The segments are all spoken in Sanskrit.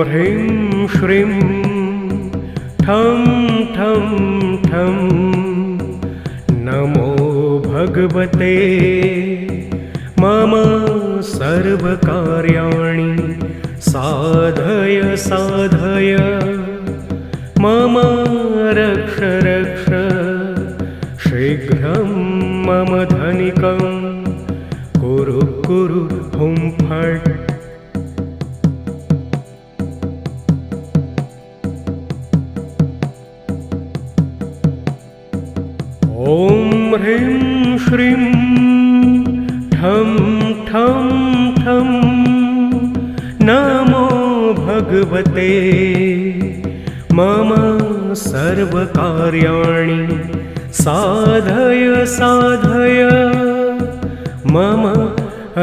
ह्रीं श्रीं ठं ठं ठं नमो भगवते मम सर्वकार्याणि साधय साधय मम रक्ष रक्ष शीघ्रं मम धनिकं कुरु कुरु हुं फट्। ॐ ह्रीं श्रीं ठं ठं ठं नमो भगवते मम सर्वकार्याणि साधय साधय मम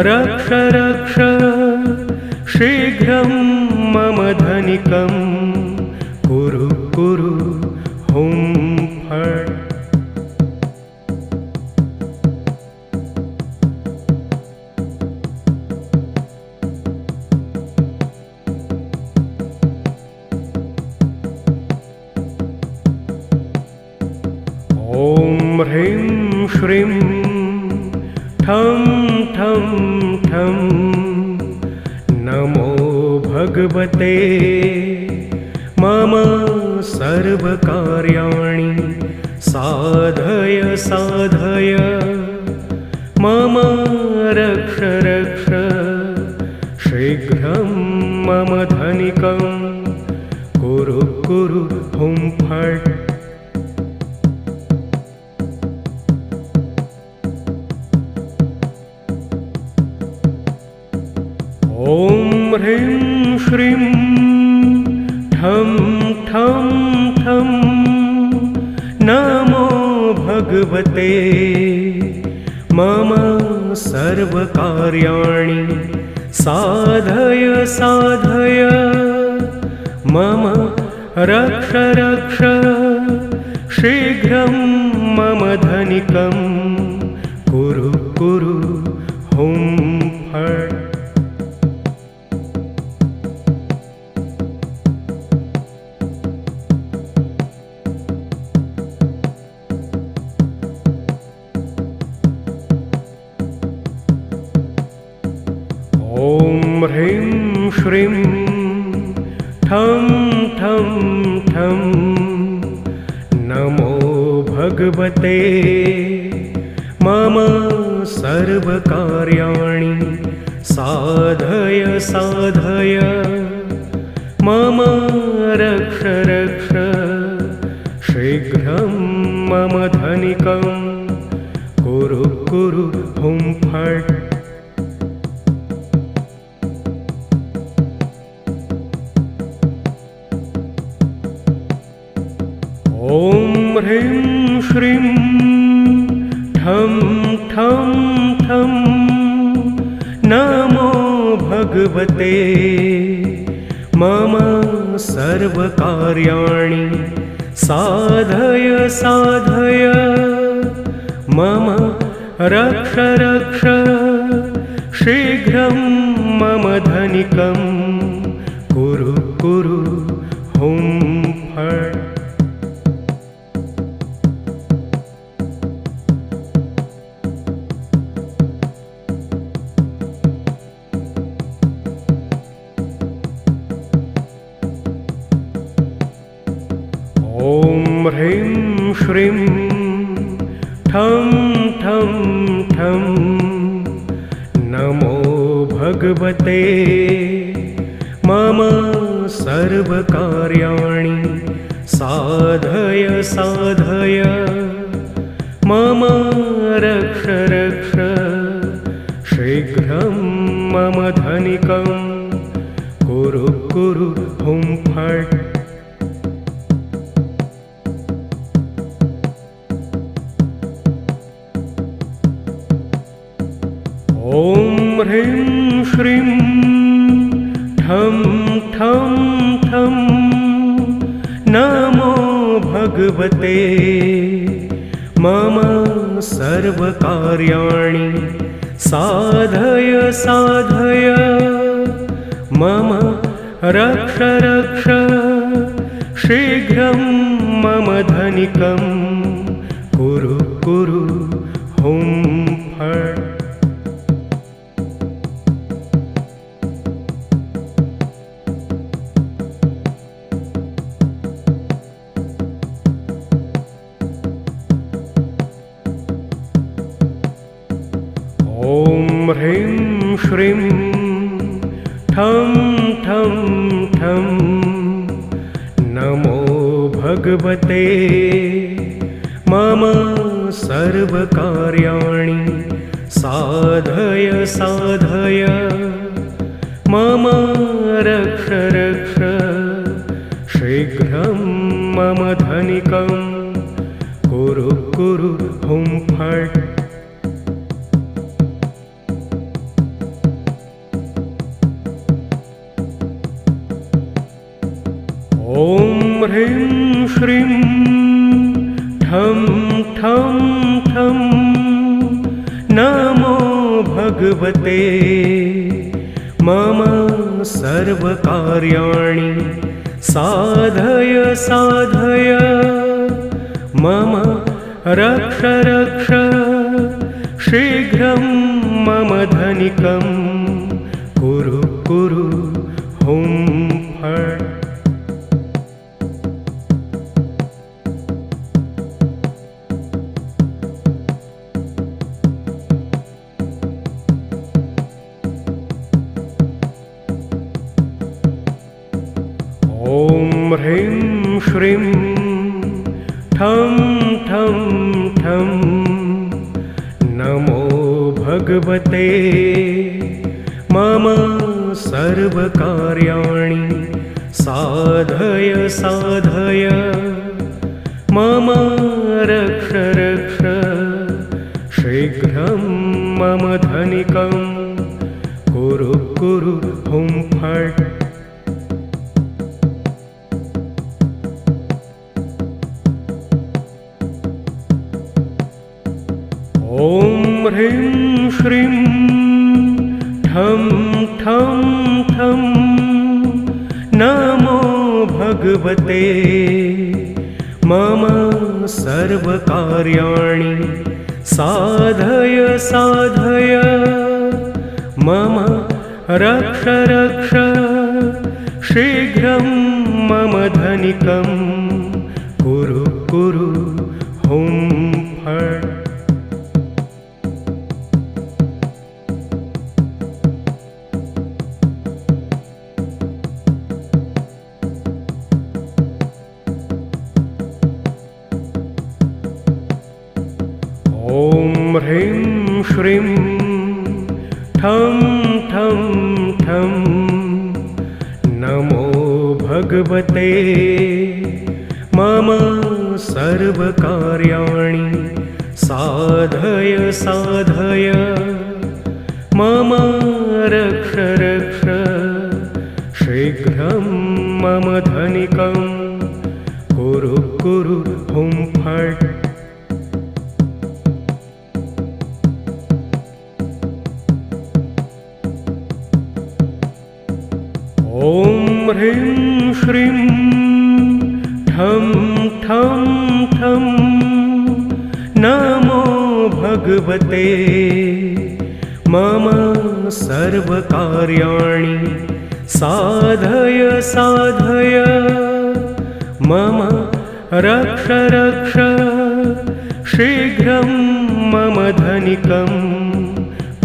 रक्ष रक्ष शीघ्रं मम धनिकं कुरु कुरु हुं फट्। ॐ ह्रीं श्रीं ठं ठं ठं नमो भगवते मम सर्वकार्याणि साधय साधय मम रक्ष रक्ष शीघ्रं मम धनिकं कुरु कुरु हुं फट्। ॐ ह्रीं श्रीं ठं ठं ठं नमो भगवते मम सर्वकार्याणि साधय साधय मम रक्ष रक्ष शीघ्रं मम धनिकं कुरु कुरु हुं फट्। ॐ ह्रीं श्रीं ठं ठं ठं नमो भगवते मम सर्वकार्याणि साधय साधय मम रक्ष रक्ष शीघ्रं मम धनिकं कुरु कुरु हुं फट्। ॐ ह्रीं श्रीं ठं ठं ठं नमो भगवते मम सर्वकार्याणि साधय साधय मम रक्ष रक्ष शीघ्रं मम धनिकं कुरु कुरु हुं फट्। ॐ ह्रीं श्रीं ठं ठं ठं नमो भगवते मम सर्वकार्याणि साधय साधय मम रक्ष रक्ष शीघ्रं मम धनिकं कुरु कुरु हुं फट्। ॐ ह्रीं श्रीं ठं ठं ठं नमो भगवते मम सर्वकार्याणि साधय साधय मम रक्ष रक्ष शीघ्रं मम धनिकं कुरु कुरु हुं फट्। ॐ ह्रीं श्रीं ठं ठं ठं नमो भगवते मम सर्वकार्याणि साधय साधय मम रक्ष रक्ष शीघ्रं मम धनिकं कुरु कुरु हुं फट्। ॐ ह्रीं श्रीं ठं ठं ठं नमो भगवते मम सर्वकार्याणि साधय साधय मम रक्ष रक्ष शीघ्रं मम धनिकं कुरु कुरु हुं फट्। ॐ ह्रीं श्रीं ठं ठं ठं नमो भगवते मम सर्वकार्याणि साधय साधय मम रक्ष रक्ष शीघ्रं मम धनिकं कुरु कुरु हुं फट्। ॐ ह्रीं श्रीं ठं ठं ठं नमो भगवते मम सर्वकार्याणि साधय साधय मम रक्ष रक्ष शीघ्रं मम धनिकं कुरु कुरु हुं फट्। ॐ ह्रीं श्रीं ठं ठं ठं नमो भगवते मम सर्वकार्याणि साधय साधय मम रक्ष रक्ष शीघ्रं मम धनिकं कुरु कुरु हुं फट्। ॐ ह्रीं श्रीं ठं ठं ठं नमो भगवते मम सर्वकार्याणि साधय साधय मम रक्ष रक्ष शीघ्रं मम धनिकं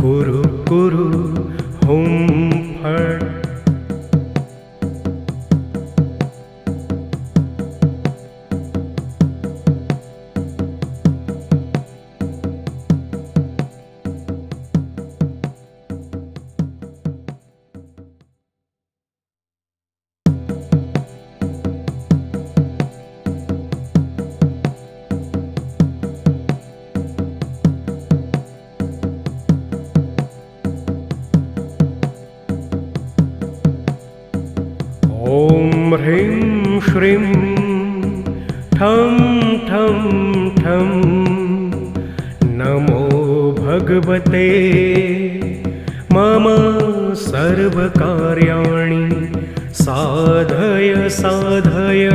कुरु कुरु हुं फट्। ॐ ह्रीं श्रीं ठं ठं ठं नमो भगवते मम सर्वकार्याणि सा साधय साधय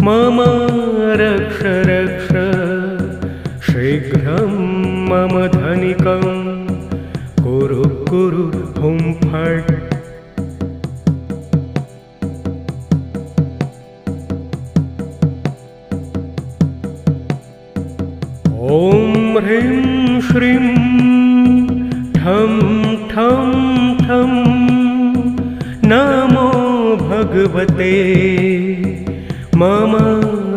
मम रक्ष रक्ष शीघ्रं मम धनिकं कुरु कुरु हुं फट्। ॐ ह्रीं श्रीं ठं ठं ठं नमो भगवते मम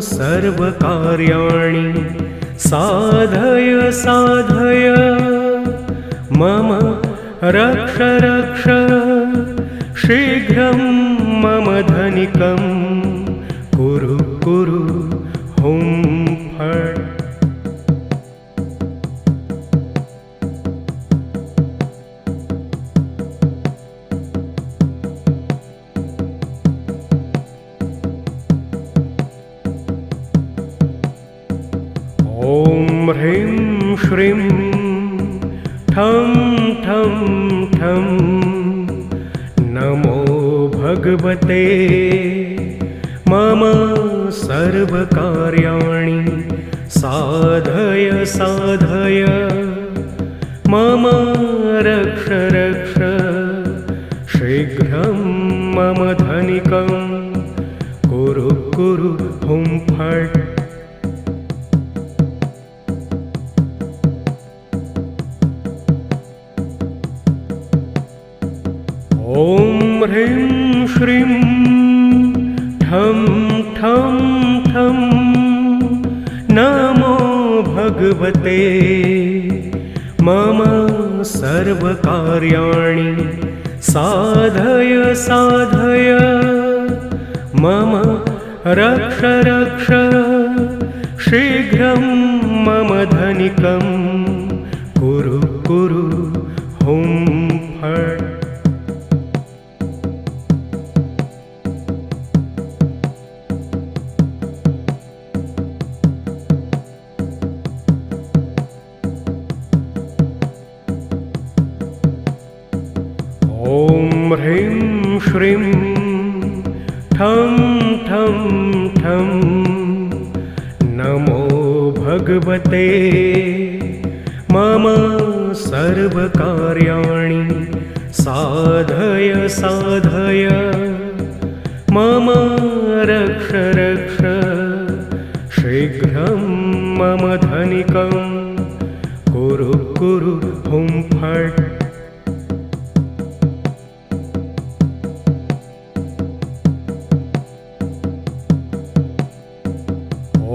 सर्वकार्याणि साधय साधय मम रक्ष रक्ष शीघ्रं मम धनिकं कुरु कुरु हुं फट्। ॐ ह्रीं श्रीं ठं ठं ठं नमो भगवते मम सर्वकार्याणि साधय साधय मम रक्ष रक्ष शीघ्रं मम धनिकं कुरु कुरु हुं फट्। ॐ ह्रीं श्रीं ठं ठं ठं नमो भगवते मम सर्वकार्याणि साधय साधय मम रक्ष रक्ष शीघ्रं मम धनिकं कुरु कुरु हुं फट्। ॐ ह्रीं श्रीं ठं ठं ठं नमो भगवते मम सर्वकार्याणि साधय साधय मम रक्ष रक्ष शीघ्रं मम धनिकं कुरु कुरु हुं फट्।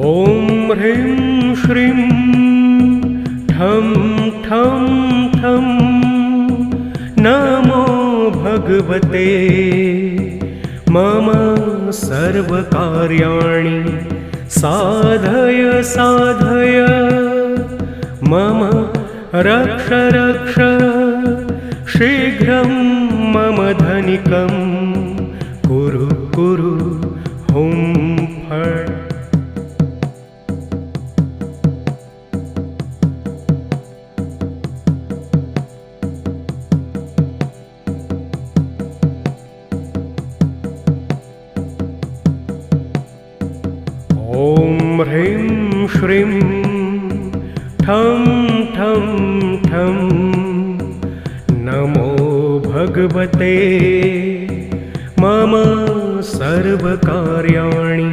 ॐ ह्रीं श्रीं ठं ठं ठं नमो भगवते मम सर्वकार्याणि साधय साधय मम रक्ष रक्ष शीघ्रं मम धनिकं कुरु कुरु हुं फट्। ॐ ह्रीं श्रीं ठं ठं ठं नमो भगवते मम सर्वकार्याणि